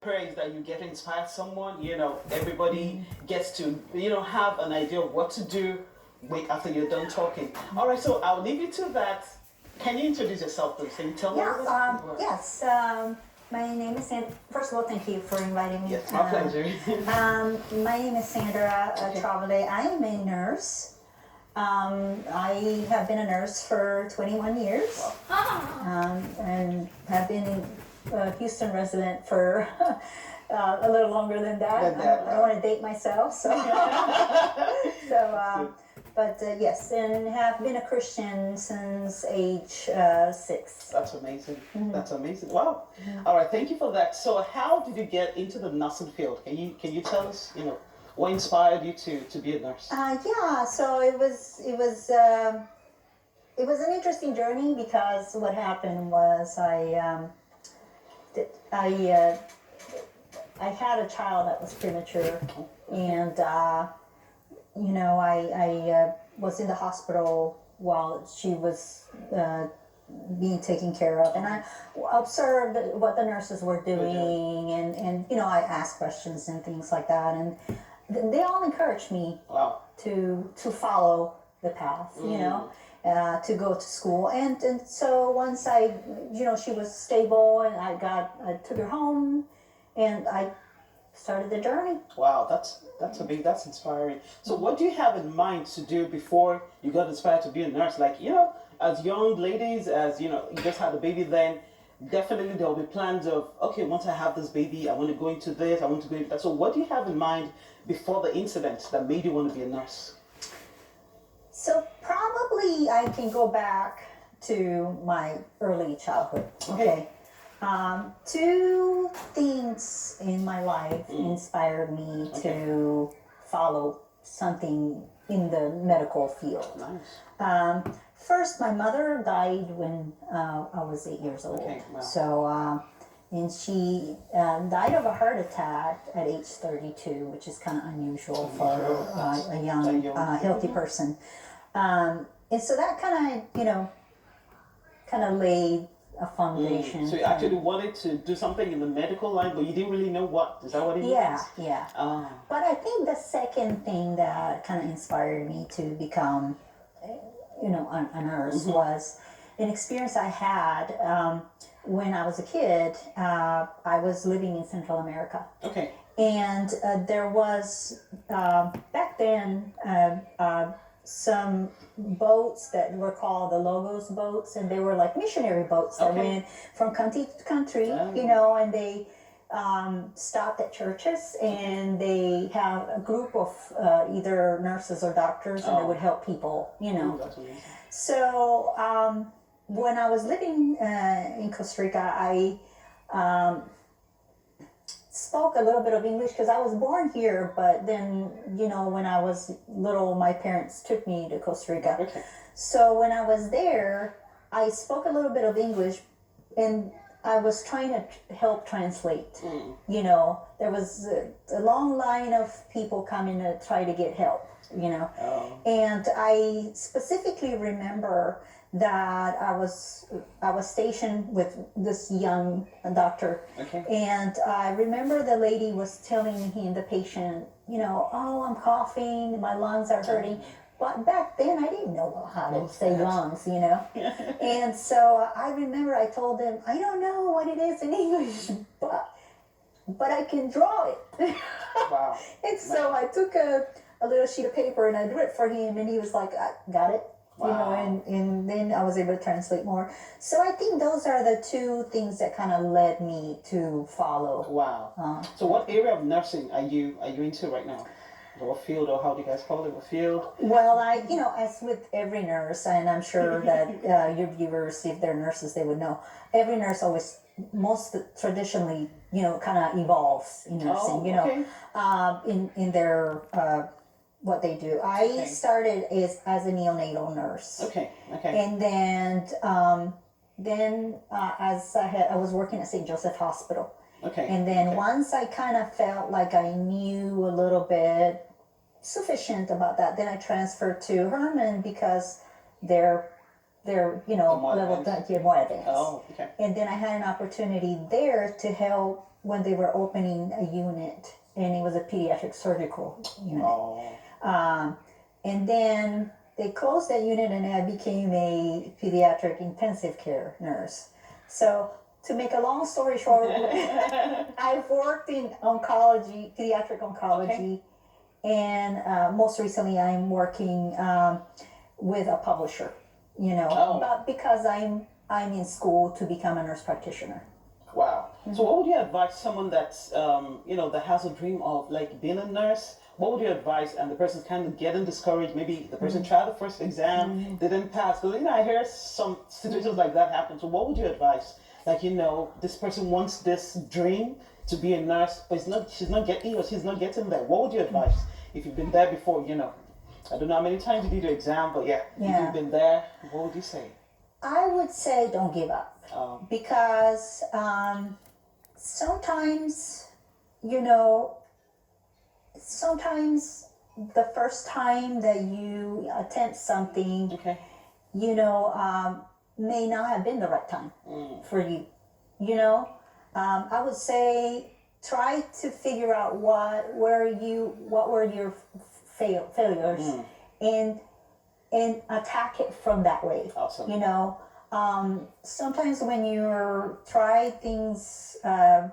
praise that you get to inspire someone. Everybody gets to, have an idea of what to do after you're done talking. All right, so I'll leave you to that. Can you introduce yourself, please? Can you tell me Yeah, who you are? yes. My name is Sandra. First of all, thank you for inviting me. Yes, my pleasure. My name is Sandra Okay. Travale. I am a nurse. I have been a nurse for 21 years and have been a Houston resident for a little longer than that. I don't want to date myself, so. Yes, and have been a Christian since age 6. That's amazing. That's amazing. Wow. All right, thank you for that. So how did you get into the nursing field? Can you tell us, what inspired you to be a nurse? Yeah, so it was an interesting journey because what happened was I had a child that was premature, and I was in the hospital while she was being taken care of, and I observed what the nurses were doing, and I asked questions and things like that, and they all encouraged me Wow. to follow the path, to go to school, and so once she was stable, and I took her home, and I started the journey. Wow, that's inspiring. So what do you have in mind to do before you got inspired to be a nurse? Like, as young ladies, as you just had a baby, then definitely there will be plans of, okay, once I have this baby, I want to go into this, I want to go into that. So what do you have in mind before the incident that made you want to be a nurse? So probably I can go back to my early childhood. Okay. Two things in my life inspired me to follow something in the medical field. Nice. First, my mother died when I was 8 years old. Okay, wow. So, and she died of a heart attack at age 32, which is kind of unusual for a young, healthy person. And so that kind of laid a foundation. So you actually wanted to do something in the medical line, but you didn't really know what. Is that what it means? Yeah. But I think the second thing that kind of inspired me to become, a nurse was an experience I had when I was a kid. I was living in Central America. Okay. And there was, back then, some boats that were called the Logos boats, and they were like missionary boats that went from country to country, and they stopped at churches, and they have a group of either nurses or doctors, and they would help people, That's amazing. So when I was living in Costa Rica, I spoke a little bit of English because I was born here, but then, when I was little, my parents took me to Costa Rica. Okay. So when I was there, I spoke a little bit of English, and I was trying to help translate. There was a long line of people coming to try to get help, And I specifically remember that I was stationed with this young doctor, and I remember the lady was telling him, the patient, oh, I'm coughing, my lungs are hurting. But back then I didn't know how to say lungs, And so I remember I told him, I don't know what it is in English, but I can draw it. Wow. And so I took a little sheet of paper and I drew it for him, and he was like, I got it. Wow. And then I was able to translate more. So I think those are the two things that kind of led me to follow. Wow. So what area of nursing are you into right now? What field, or how do you guys call it? What field? Well, as with every nurse, and I'm sure that your viewers, if they're nurses, they would know, every nurse always, most traditionally, kind of evolves in nursing, in their what they do. I started as a neonatal nurse. Okay. And then as I was working at St. Joseph Hospital. Okay. And then once I kind of felt like I knew a little bit sufficient about that, then I transferred to Herman because they're level more advanced. Oh, okay. And then I had an opportunity there to help when they were opening a unit, and it was a pediatric surgical unit. Oh. And then they closed that unit, and I became a pediatric intensive care nurse. So to make a long story short, I've worked in oncology, pediatric oncology, and most recently I'm working with a publisher. But because I'm in school to become a nurse practitioner. Wow. So what would you advise someone that's, that has a dream of like being a nurse? What would you advise? And the person's kind of getting discouraged. Maybe the person tried the first exam, didn't pass. Because, I hear some situations like that happen. So what would you advise? Like, this person wants this dream to be a nurse, but she's not getting there. What would you advise? If you've been there before, I don't know how many times you did your exam, but if you've been there, what would you say? I would say don't give up. Because sometimes, sometimes the first time that you attempt something, may not have been the right time for you. I would say try to figure out what were your failures, and attack it from that way. Awesome. Sometimes when you try things and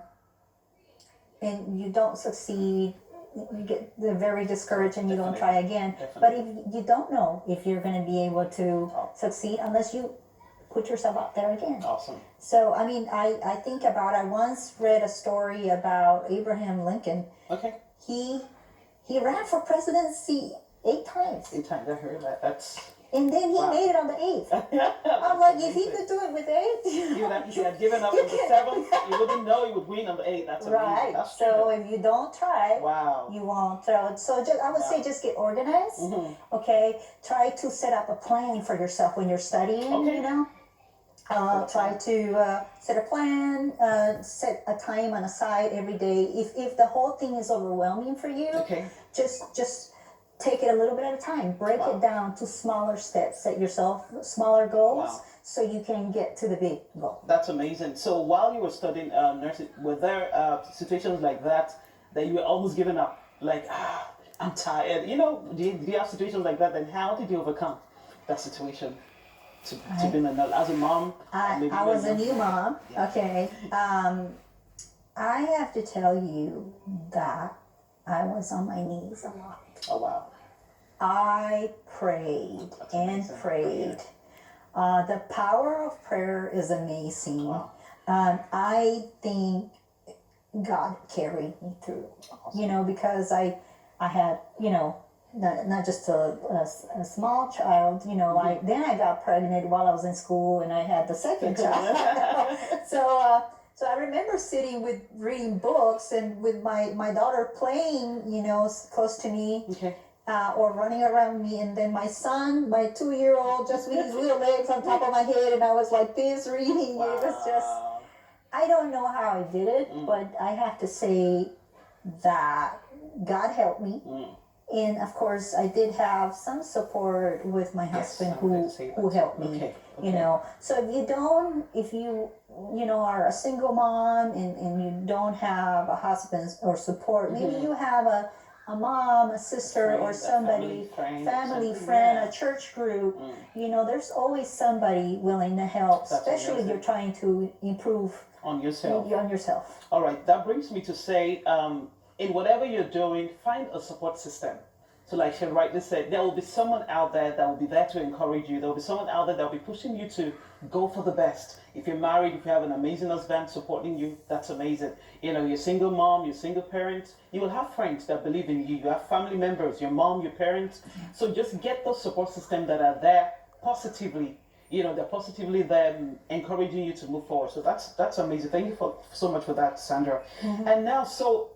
you don't succeed, you get very discouraged and you don't try again. Definitely. But if you don't know if you're going to be able to succeed unless you put yourself out there again. Awesome. So, I think I once read a story about Abraham Lincoln. Okay. He ran for presidency 8 times. 8 times, I heard that. And then he made it on the 8th. I'm like, if he could do it with 8, if you had given up on the 7th, you wouldn't know you would win on the 8th. That's amazing. Right. That's so if you don't try, wow, you won't. So I would say just get organized. Okay. Try to set up a plan for yourself when you're studying. Okay. Try to set a plan. Set a time on a side every day. If the whole thing is overwhelming for you, just take it a little bit at a time. Break it down to smaller steps. Set yourself smaller goals so you can get to the big goal. That's amazing. So while you were studying nursing, were there situations like that you were almost giving up? Like, I'm tired. Do you have situations like that? Then how did you overcome that situation? To being as a mom? I was a new mom. Yeah. Okay. I have to tell you that I was on my knees a lot. Oh, wow. I prayed and prayed. The power of prayer is amazing. Wow. I think God carried me through, awesome. Because I had, not just a small child, then I got pregnant while I was in school, and I had the second child. So I remember sitting reading books and with my daughter playing, close to me, or running around me, and then my son, my 2-year-old, just with his little legs on top of my head, and I was like this reading. Wow. It was just, I don't know how I did it, but I have to say that God helped me. And of course, I did have some support with my husband who helped me. Okay. So if you are a single mom and you don't have a husband or support, maybe you have a mom, a sister, or somebody, family friend, a church group. There's always somebody willing to help, especially if you're trying to improve on yourself. All right, that brings me to say, in whatever you're doing, find a support system. So like she rightly said, there will be someone out there that will be there to encourage you. There will be someone out there that will be pushing you to go for the best. If you're married, if you have an amazing husband supporting you, that's amazing. You're single mom, you're single parent, you will have friends that believe in you. You have family members, your mom, your parents. So just get those support systems that are there positively. They're positively there encouraging you to move forward. So that's amazing. Thank you so much for that, Sandra. And now, so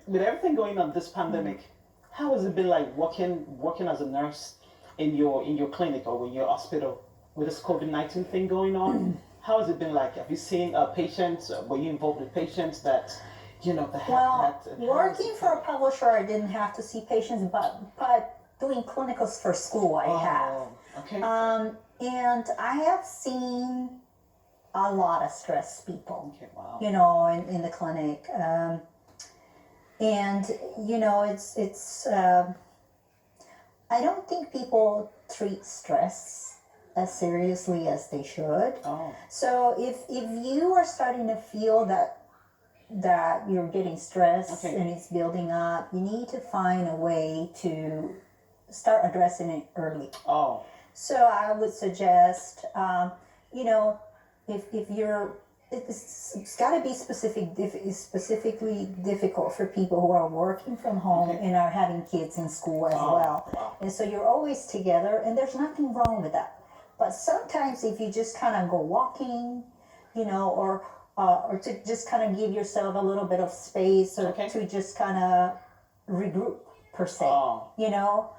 with everything going on this pandemic, how has it been like working as a nurse in your clinic or in your hospital with this COVID-19 thing going on? How has it been like? Have you seen patients? Were you involved with patients that working for a publisher, I didn't have to see patients, but doing clinicals for school, I have. Okay. And I have seen a lot of stressed people, Okay, wow. you know, in the clinic. And, you know, I don't think people treat stress as seriously as they should. Oh. So if you are starting to feel that you're getting stressed Okay. and it's building up, you need to find a way to start addressing it early. Oh. So I would suggest, you know, if you're, it's got to be it's specifically difficult for people who are working from home Okay. and are having kids in school as Oh, well. wow. And so you're always together, and there's nothing wrong with that. But sometimes if you just kind of go walking, you know, or to just kind of give yourself a little bit of space, or Okay. to just kind of regroup per se, Oh. you know.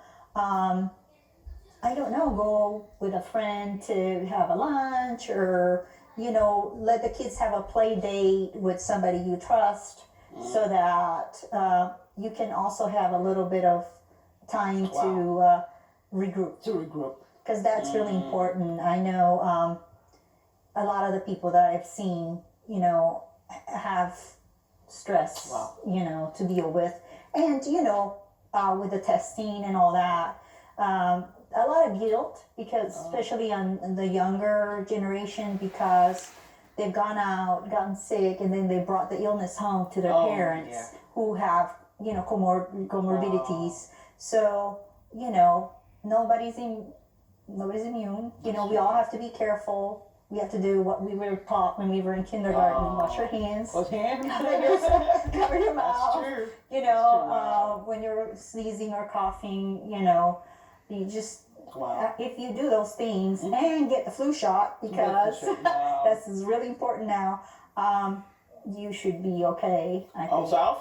I don't know, go with a friend to have a lunch, or, you know, let the kids have a play date with somebody you trust, so that you can also have a little bit of time to regroup. To regroup. Because that's really important. I know a lot of the people that I've seen, you know, have stress, Wow. you know, to deal with. And, you know, with the testing and all that, a lot of guilt, because especially on the younger generation, because they've gone out, gotten sick, and then they brought the illness home to their parents, yeah. who have, you know, comorbidities. So, you know, nobody's immune. You know, we all have to be careful. We have to do what we were taught when we were in kindergarten: wash your hands, Wash hands. cover your mouth. That's true. You That's know, true. Wow. when you're sneezing or coughing, you know, you just, Wow. if you do those things and get the flu shot, because Wow. this is really important now, you should be okay, I think. Oh, so I'll